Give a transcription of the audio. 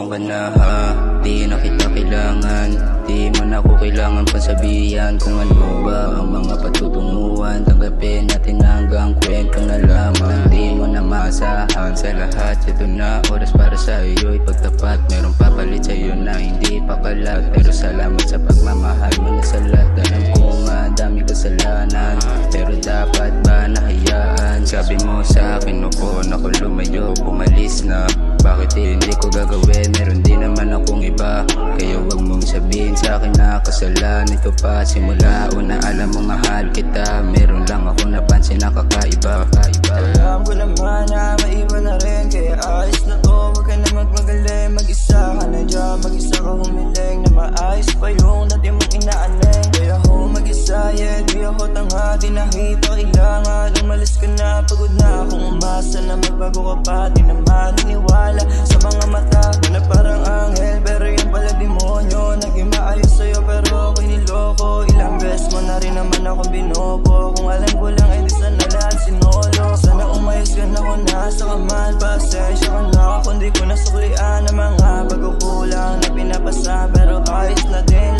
ka na ha, di na kita kailangan. Di mo na ko kailangan pasabihan kung ano ba ang mga patutunguhan. Tanggapin natin hanggang kwento na lamang. Di mo na maasahan sa lahat. Ito na oras para sa iyo ipagtapat. Merong papalit sa iyo na hindi pakalat. Pero salamat sa pagmamahal mo na sa lahat. Alam ko nga dami kasalanan, pero dapat ba nahayaan? Sabi mo sa akin noon ako lumayo, pumalis na. Bakit hindi ko gagawin? Meron din naman akong iba. Kaya wag mong sabihin sa akin na kasalanan ko pa. Simula una alam mo mahal kita. Meron lang ako napansin na kakaiba. Alam ko naman na maiba na rin, kaya ayos na to. Huwag ka na magmagaling, mag-isa ka na dyan. Mag-isa ka humiling na maayos pa yung dati mong inaaning. Kaya ako mag-isa, yeah, di ako tanga. Di nakita kailangan, umalis ka na. Pagod na akong umasa na magbago ka pa. Di na maniniwala sa mga mata ko na parang anghel, pero yan pala demonyo. Naging maayos sa'yo pero ako'y niloko. Ilang beses mo na rin naman akong binobo. Kung alam ko lang, edi sana lahat sinolo. Sana umayos ka na kung nasa kaman. Pasensya ka na kung di ko nasuklian ang mga pagkukulang na pinapasa. Pero ayos na din